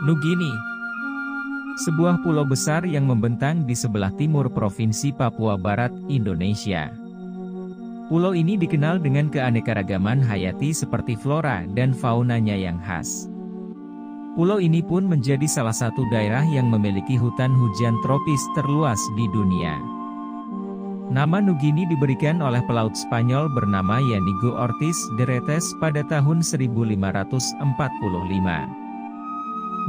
Nugini, sebuah pulau besar yang membentang di sebelah timur Provinsi Papua Barat, Indonesia. Pulau ini dikenal dengan keanekaragaman hayati seperti flora dan faunanya yang khas. Pulau ini pun menjadi salah satu daerah yang memiliki hutan hujan tropis terluas di dunia. Nama Nugini diberikan oleh pelaut Spanyol bernama Íñigo Ortiz de Retes pada tahun 1545.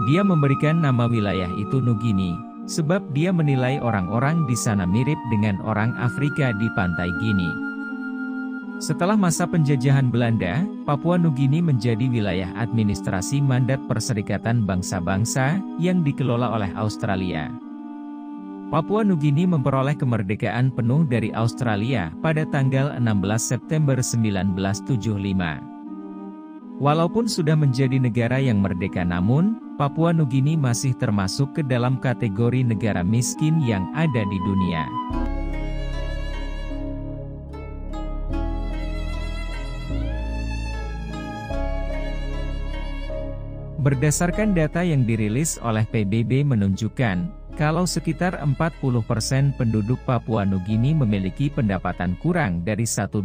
Dia memberikan nama wilayah itu Nugini, sebab dia menilai orang-orang di sana mirip dengan orang Afrika di pantai Gini. Setelah masa penjajahan Belanda, Papua Nugini menjadi wilayah administrasi mandat Perserikatan Bangsa-Bangsa, yang dikelola oleh Australia. Papua Nugini memperoleh kemerdekaan penuh dari Australia pada tanggal 16 September 1975. Walaupun sudah menjadi negara yang merdeka namun, Papua Nugini masih termasuk ke dalam kategori negara miskin yang ada di dunia. Berdasarkan data yang dirilis oleh PBB menunjukkan, kalau sekitar 40% penduduk Papua Nugini memiliki pendapatan kurang dari $1,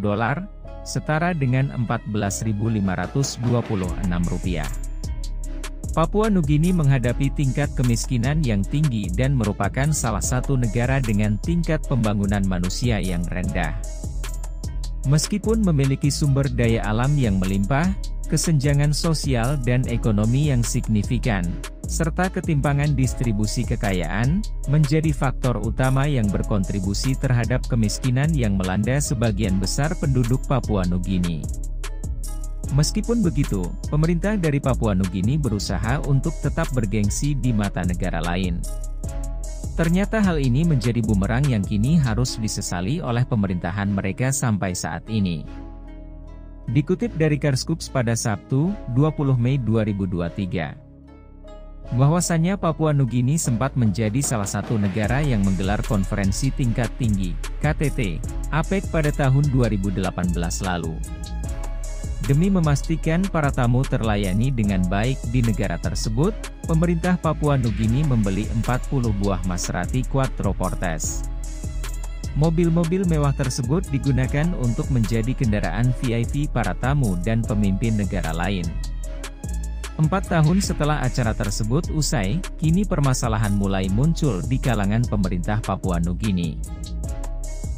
setara dengan Rp14.526. Papua Nugini menghadapi tingkat kemiskinan yang tinggi dan merupakan salah satu negara dengan tingkat pembangunan manusia yang rendah. Meskipun memiliki sumber daya alam yang melimpah, kesenjangan sosial dan ekonomi yang signifikan, serta ketimpangan distribusi kekayaan, menjadi faktor utama yang berkontribusi terhadap kemiskinan yang melanda sebagian besar penduduk Papua Nugini. Meskipun begitu, pemerintah dari Papua Nugini berusaha untuk tetap bergengsi di mata negara lain. Ternyata hal ini menjadi bumerang yang kini harus disesali oleh pemerintahan mereka sampai saat ini. Dikutip dari Karskoops pada Sabtu, 20 Mei 2023. Bahwasannya Papua Nugini sempat menjadi salah satu negara yang menggelar konferensi tingkat tinggi, KTT, APEC pada tahun 2018 lalu. Demi memastikan para tamu terlayani dengan baik di negara tersebut, pemerintah Papua Nugini membeli 40 buah Maserati Quattroportes. Mobil-mobil mewah tersebut digunakan untuk menjadi kendaraan VIP para tamu dan pemimpin negara lain. 4 tahun setelah acara tersebut usai, kini permasalahan mulai muncul di kalangan pemerintah Papua Nugini.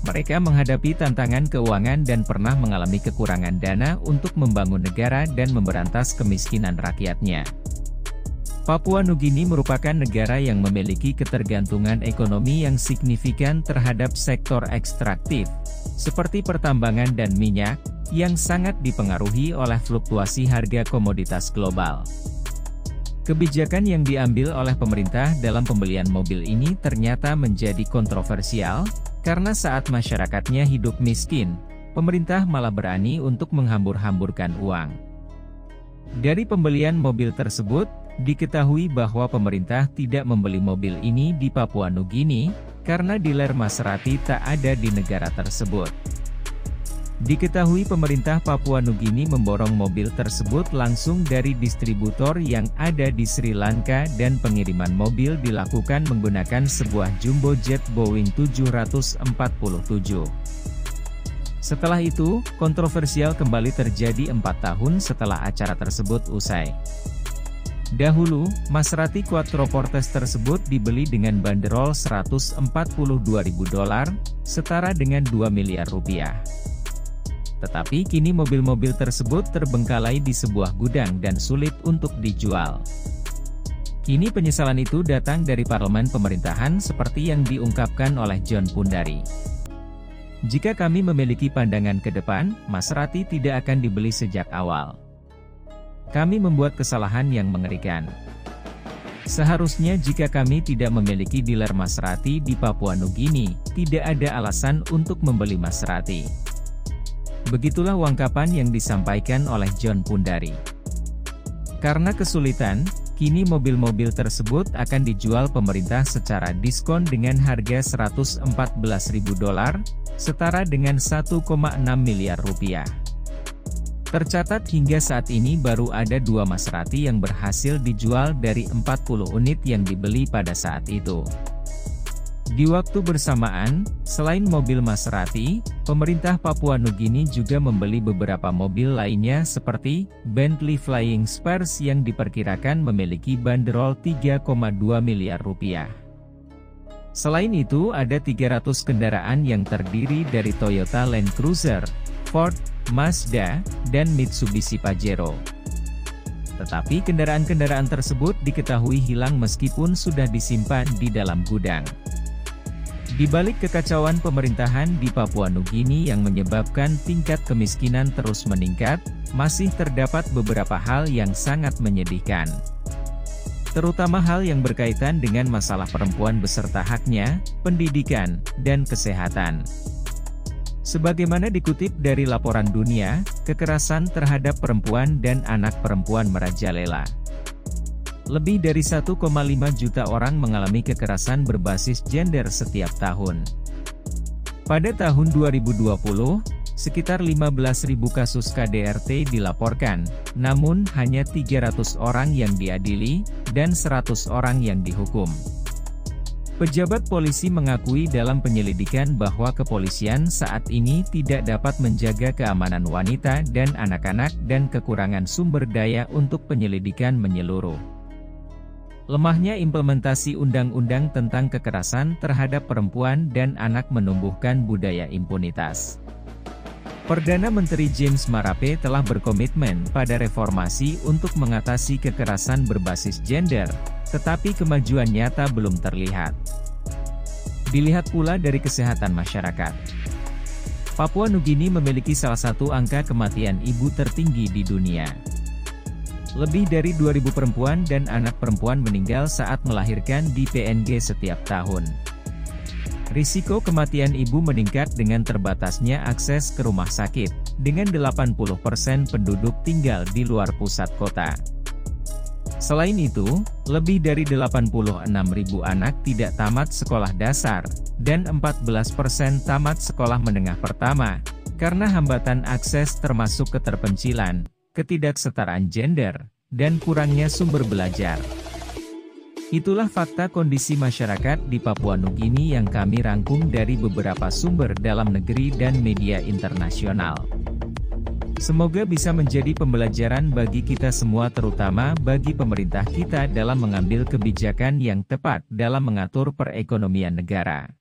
Mereka menghadapi tantangan keuangan dan pernah mengalami kekurangan dana untuk membangun negara dan memberantas kemiskinan rakyatnya. Papua Nugini merupakan negara yang memiliki ketergantungan ekonomi yang signifikan terhadap sektor ekstraktif, seperti pertambangan dan minyak, yang sangat dipengaruhi oleh fluktuasi harga komoditas global. Kebijakan yang diambil oleh pemerintah dalam pembelian mobil ini ternyata menjadi kontroversial, karena saat masyarakatnya hidup miskin, pemerintah malah berani untuk menghambur-hamburkan uang. Dari pembelian mobil tersebut, diketahui bahwa pemerintah tidak membeli mobil ini di Papua Nugini, karena dealer Maserati tak ada di negara tersebut. Diketahui pemerintah Papua Nugini memborong mobil tersebut langsung dari distributor yang ada di Sri Lanka dan pengiriman mobil dilakukan menggunakan sebuah jumbo jet Boeing 747. Setelah itu, kontroversial kembali terjadi 4 tahun setelah acara tersebut usai. Dahulu, Maserati Quattroportes tersebut dibeli dengan banderol $142.000, setara dengan Rp2 miliar. Tetapi kini mobil-mobil tersebut terbengkalai di sebuah gudang dan sulit untuk dijual. Kini penyesalan itu datang dari parlemen pemerintahan seperti yang diungkapkan oleh John Pundari. Jika kami memiliki pandangan ke depan, Maserati tidak akan dibeli sejak awal. Kami membuat kesalahan yang mengerikan. Seharusnya jika kami tidak memiliki dealer Maserati di Papua Nugini, tidak ada alasan untuk membeli Maserati. Begitulah ungkapan yang disampaikan oleh John Pundari. Karena kesulitan, kini mobil-mobil tersebut akan dijual pemerintah secara diskon dengan harga $114.000, setara dengan Rp1,6 miliar. Tercatat hingga saat ini baru ada 2 Maserati yang berhasil dijual dari 40 unit yang dibeli pada saat itu. Di waktu bersamaan, selain mobil Maserati, pemerintah Papua Nugini juga membeli beberapa mobil lainnya seperti Bentley Flying Spurs yang diperkirakan memiliki banderol 3,2 miliar rupiah. Selain itu ada 300 kendaraan yang terdiri dari Toyota Land Cruiser, Ford, Mazda, dan Mitsubishi Pajero. Tetapi kendaraan-kendaraan tersebut diketahui hilang meskipun sudah disimpan di dalam gudang. Di balik kekacauan pemerintahan di Papua Nugini yang menyebabkan tingkat kemiskinan terus meningkat, masih terdapat beberapa hal yang sangat menyedihkan. Terutama hal yang berkaitan dengan masalah perempuan beserta haknya, pendidikan, dan kesehatan. Sebagaimana dikutip dari laporan dunia, kekerasan terhadap perempuan dan anak perempuan merajalela. Lebih dari 1,5 juta orang mengalami kekerasan berbasis gender setiap tahun. Pada tahun 2020, sekitar 15.000 kasus KDRT dilaporkan, namun hanya 300 orang yang diadili, dan 100 orang yang dihukum. Pejabat polisi mengakui dalam penyelidikan bahwa kepolisian saat ini tidak dapat menjaga keamanan wanita dan anak-anak dan kekurangan sumber daya untuk penyelidikan menyeluruh. Lemahnya implementasi undang-undang tentang kekerasan terhadap perempuan dan anak menumbuhkan budaya impunitas. Perdana Menteri James Marape telah berkomitmen pada reformasi untuk mengatasi kekerasan berbasis gender, tetapi kemajuan nyata belum terlihat. Dilihat pula dari kesehatan masyarakat. Papua Nugini memiliki salah satu angka kematian ibu tertinggi di dunia. Lebih dari 2.000 perempuan dan anak perempuan meninggal saat melahirkan di PNG setiap tahun. Risiko kematian ibu meningkat dengan terbatasnya akses ke rumah sakit, dengan 80% penduduk tinggal di luar pusat kota. Selain itu, lebih dari 86.000 anak tidak tamat sekolah dasar, dan 14% tamat sekolah menengah pertama, karena hambatan akses termasuk keterpencilan, ketidaksetaraan gender, dan kurangnya sumber belajar. Itulah fakta kondisi masyarakat di Papua Nugini yang kami rangkum dari beberapa sumber dalam negeri dan media internasional. Semoga bisa menjadi pembelajaran bagi kita semua, terutama bagi pemerintah kita dalam mengambil kebijakan yang tepat dalam mengatur perekonomian negara.